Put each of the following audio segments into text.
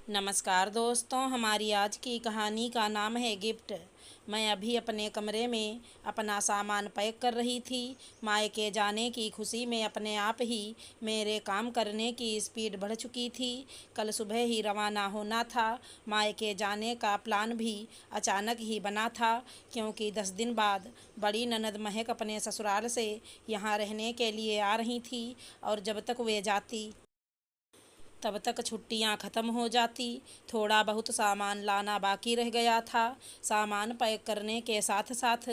नमस्कार दोस्तों, हमारी आज की कहानी का नाम है गिफ्ट। मैं अभी अपने कमरे में अपना सामान पैक कर रही थी। मायके जाने की खुशी में अपने आप ही मेरे काम करने की स्पीड बढ़ चुकी थी। कल सुबह ही रवाना होना था। मायके जाने का प्लान भी अचानक ही बना था, क्योंकि 10 दिन बाद बड़ी ननद महक अपने ससुराल से यहाँ रहने के लिए आ रही थी और जब तक वे जाती तब तक छुट्टियां ख़त्म हो जाती। थोड़ा बहुत सामान लाना बाकी रह गया था। सामान पैक करने के साथ साथ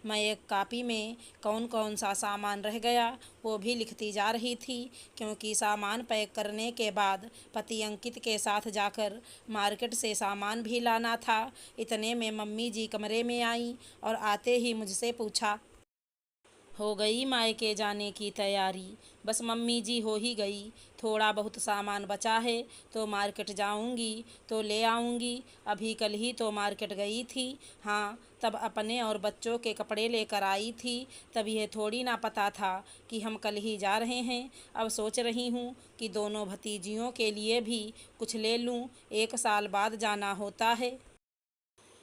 मैं एक कॉपी में कौन कौन सा सामान रह गया वो भी लिखती जा रही थी, क्योंकि सामान पैक करने के बाद पति अंकित के साथ जाकर मार्केट से सामान भी लाना था। इतने में मम्मी जी कमरे में आईं और आते ही मुझसे पूछा, हो गई मायके जाने की तैयारी? बस मम्मी जी, हो ही गई। थोड़ा बहुत सामान बचा है तो मार्केट जाऊंगी तो ले आऊंगी। अभी कल ही तो मार्केट गई थी। हाँ, तब अपने और बच्चों के कपड़े लेकर आई थी। तब यह थोड़ी ना पता था कि हम कल ही जा रहे हैं। अब सोच रही हूँ कि दोनों भतीजियों के लिए भी कुछ ले लूँ। 1 साल बाद जाना होता है।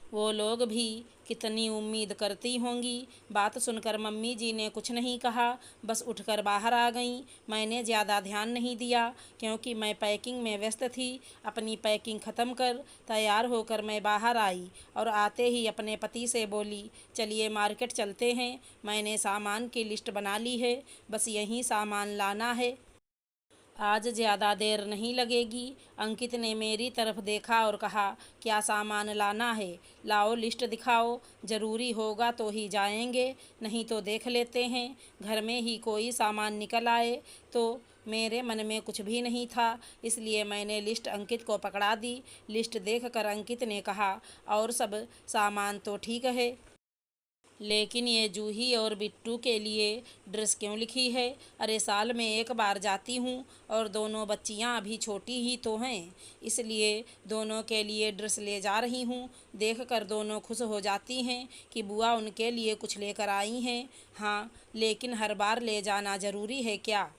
वो लोग भी कितनी उम्मीद करती होंगी। बात सुनकर मम्मी जी ने कुछ नहीं कहा, बस उठकर बाहर आ गईं। मैंने ज़्यादा ध्यान नहीं दिया, क्योंकि मैं पैकिंग में व्यस्त थी। अपनी पैकिंग ख़त्म कर तैयार होकर मैं बाहर आई और आते ही अपने पति से बोली, चलिए मार्केट चलते हैं। मैंने सामान की लिस्ट बना ली है, बस यही सामान लाना है। आज ज़्यादा देर नहीं लगेगी। अंकित ने मेरी तरफ देखा और कहा, क्या सामान लाना है? लाओ लिस्ट दिखाओ। ज़रूरी होगा तो ही जाएंगे, नहीं तो देख लेते हैं। घर में ही कोई सामान निकल आए तो। मेरे मन में कुछ भी नहीं था, इसलिए मैंने लिस्ट अंकित को पकड़ा दी। लिस्ट देखकर अंकित ने कहा, और सब सामान तो ठीक है, लेकिन ये जूही और बिट्टू के लिए ड्रेस क्यों लिखी है? अरे साल में एक बार जाती हूँ और दोनों बच्चियाँ अभी छोटी ही तो हैं, इसलिए दोनों के लिए ड्रेस ले जा रही हूँ। देखकर दोनों खुश हो जाती हैं कि बुआ उनके लिए कुछ लेकर आई हैं। हाँ, लेकिन हर बार ले जाना ज़रूरी है क्या?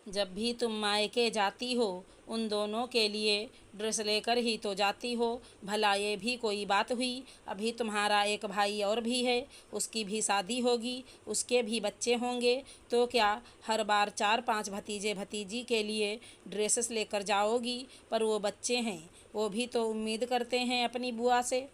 जब भी तुम मायके जाती हो उन दोनों के लिए ड्रेस लेकर ही तो जाती हो। भला ये भी कोई बात हुई? अभी तुम्हारा एक भाई और भी है, उसकी भी शादी होगी, उसके भी बच्चे होंगे, तो क्या हर बार 4-5 भतीजे भतीजी के लिए ड्रेसेस लेकर जाओगी? पर वो बच्चे हैं, वो भी तो उम्मीद करते हैं अपनी बुआ से।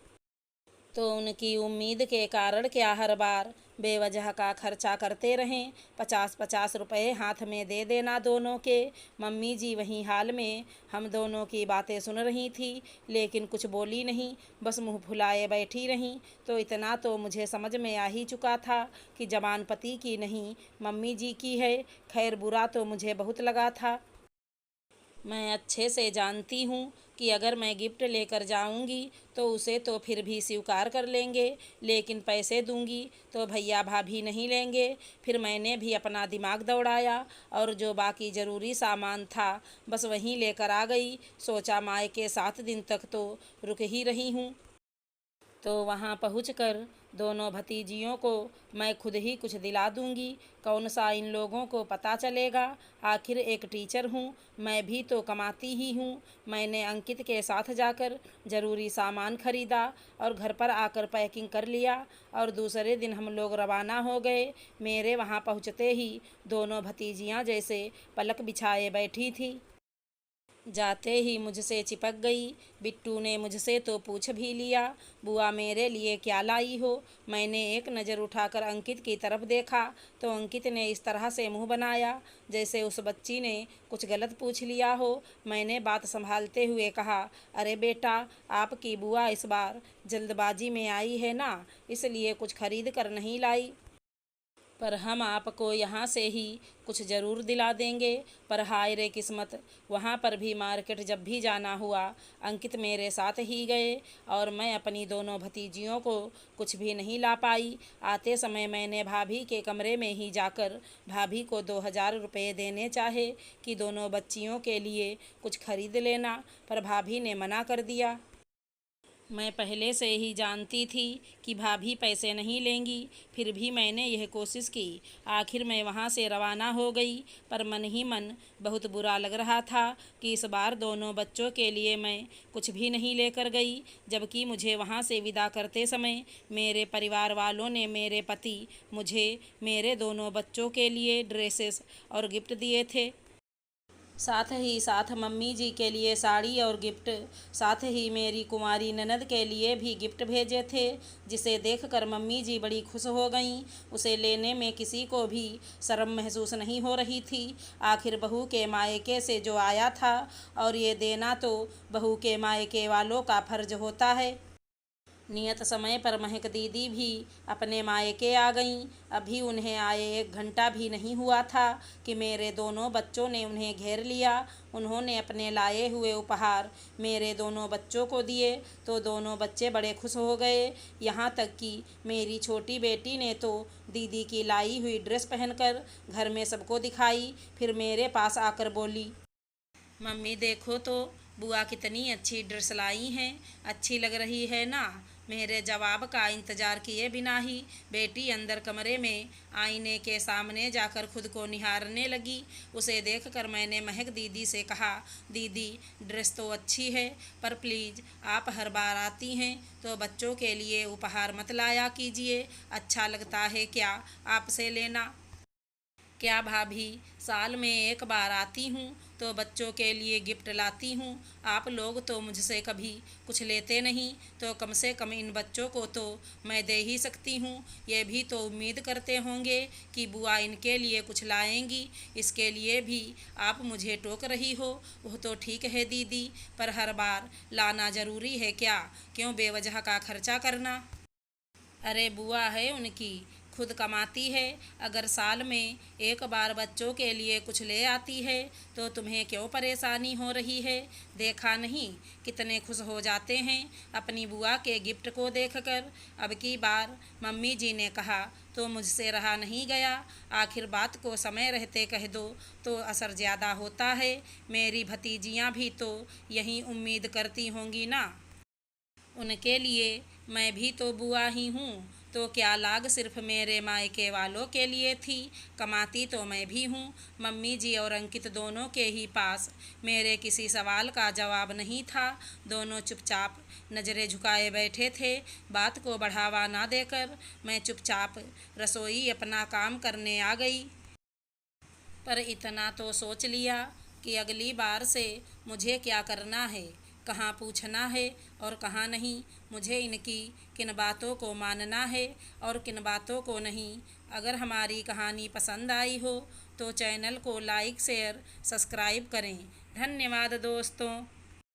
तो उनकी उम्मीद के कारण क्या हर बार बेवजह का खर्चा करते रहें? 50-50 रुपए हाथ में दे देना दोनों के। मम्मी जी वहीं हाल में हम दोनों की बातें सुन रही थी, लेकिन कुछ बोली नहीं, बस मुंह फुलाए बैठी रहीं। तो इतना तो मुझे समझ में आ ही चुका था कि जबान पति की नहीं मम्मी जी की है। खैर, बुरा तो मुझे बहुत लगा था। मैं अच्छे से जानती हूँ कि अगर मैं गिफ्ट लेकर जाऊँगी तो उसे तो फिर भी स्वीकार कर लेंगे, लेकिन पैसे दूँगी तो भैया भाभी नहीं लेंगे। फिर मैंने भी अपना दिमाग दौड़ाया और जो बाकी ज़रूरी सामान था बस वहीं लेकर आ गई। सोचा मायके 7 दिन तक तो रुक ही रही हूँ, तो वहाँ पहुँचकर दोनों भतीजियों को मैं खुद ही कुछ दिला दूँगी। कौन सा इन लोगों को पता चलेगा? आखिर एक टीचर हूँ, मैं भी तो कमाती ही हूँ। मैंने अंकित के साथ जाकर ज़रूरी सामान खरीदा और घर पर आकर पैकिंग कर लिया और दूसरे दिन हम लोग रवाना हो गए। मेरे वहाँ पहुँचते ही दोनों भतीजियाँ जैसे पलक बिछाए बैठी थी। जाते ही मुझसे चिपक गई। बिट्टू ने मुझसे तो पूछ भी लिया, बुआ मेरे लिए क्या लाई हो? मैंने एक नज़र उठाकर अंकित की तरफ देखा तो अंकित ने इस तरह से मुंह बनाया जैसे उस बच्ची ने कुछ गलत पूछ लिया हो। मैंने बात संभालते हुए कहा, अरे बेटा, आपकी बुआ इस बार जल्दबाजी में आई है ना, इसलिए कुछ खरीद कर नहीं लाई, पर हम आपको यहाँ से ही कुछ ज़रूर दिला देंगे। पर हाय रे किस्मत, वहाँ पर भी मार्केट जब भी जाना हुआ अंकित मेरे साथ ही गए और मैं अपनी दोनों भतीजियों को कुछ भी नहीं ला पाई। आते समय मैंने भाभी के कमरे में ही जाकर भाभी को 2000 रुपये देने चाहे कि दोनों बच्चियों के लिए कुछ खरीद लेना, पर भाभी ने मना कर दिया। मैं पहले से ही जानती थी कि भाभी पैसे नहीं लेंगी, फिर भी मैंने यह कोशिश की। आखिर मैं वहाँ से रवाना हो गई, पर मन ही मन बहुत बुरा लग रहा था कि इस बार दोनों बच्चों के लिए मैं कुछ भी नहीं लेकर गई, जबकि मुझे वहाँ से विदा करते समय मेरे परिवार वालों ने मेरे पति मुझे मेरे दोनों बच्चों के लिए ड्रेसेस और गिफ्ट दिए थे। साथ ही साथ मम्मी जी के लिए साड़ी और गिफ्ट, साथ ही मेरी कुंवारी ननद के लिए भी गिफ्ट भेजे थे, जिसे देखकर मम्मी जी बड़ी खुश हो गईं। उसे लेने में किसी को भी शर्म महसूस नहीं हो रही थी। आखिर बहू के मायके से जो आया था, और ये देना तो बहू के मायके वालों का फर्ज होता है। नियत समय पर महक दीदी भी अपने मायके आ गईं। अभी उन्हें आए 1 घंटा भी नहीं हुआ था कि मेरे दोनों बच्चों ने उन्हें घेर लिया। उन्होंने अपने लाए हुए उपहार मेरे दोनों बच्चों को दिए तो दोनों बच्चे बड़े खुश हो गए। यहाँ तक कि मेरी छोटी बेटी ने तो दीदी की लाई हुई ड्रेस पहनकर घर में सबको दिखाई, फिर मेरे पास आकर बोली, मम्मी देखो तो बुआ कितनी अच्छी ड्रेस लाई हैं, अच्छी लग रही है ना। मेरे जवाब का इंतज़ार किए बिना ही बेटी अंदर कमरे में आईने के सामने जाकर खुद को निहारने लगी। उसे देखकर मैंने महक दीदी से कहा, दीदी ड्रेस तो अच्छी है, पर प्लीज़ आप हर बार आती हैं तो बच्चों के लिए उपहार मत लाया कीजिए। अच्छा लगता है क्या आपसे लेना? क्या भाभी, साल में 1 बार आती हूँ तो बच्चों के लिए गिफ्ट लाती हूँ। आप लोग तो मुझसे कभी कुछ लेते नहीं, तो कम से कम इन बच्चों को तो मैं दे ही सकती हूँ। ये भी तो उम्मीद करते होंगे कि बुआ इनके लिए कुछ लाएंगी, इसके लिए भी आप मुझे टोक रही हो। वह तो ठीक है दीदी, पर हर बार लाना ज़रूरी है क्या? क्यों बेवजह का खर्चा करना? अरे बुआ है उनकी, खुद कमाती है। अगर साल में 1 बार बच्चों के लिए कुछ ले आती है तो तुम्हें क्यों परेशानी हो रही है? देखा नहीं कितने खुश हो जाते हैं अपनी बुआ के गिफ्ट को देखकर। अब की बार मम्मी जी ने कहा तो मुझसे रहा नहीं गया। आखिर बात को समय रहते कह दो तो असर ज़्यादा होता है। मेरी भतीजियाँ भी तो यही उम्मीद करती होंगी ना। उनके लिए मैं भी तो बुआ ही हूँ, तो क्या लाग सिर्फ मेरे मायके वालों के लिए थी? कमाती तो मैं भी हूँ। मम्मी जी और अंकित दोनों के ही पास मेरे किसी सवाल का जवाब नहीं था। दोनों चुपचाप नज़रें झुकाए बैठे थे। बात को बढ़ावा ना देकर मैं चुपचाप रसोई अपना काम करने आ गई। पर इतना तो सोच लिया कि अगली बार से मुझे क्या करना है, कहाँ पूछना है और कहाँ नहीं। मुझे इनकी किन बातों को मानना है और किन बातों को नहीं। अगर हमारी कहानी पसंद आई हो तो चैनल को लाइक शेयर सब्सक्राइब करें। धन्यवाद दोस्तों।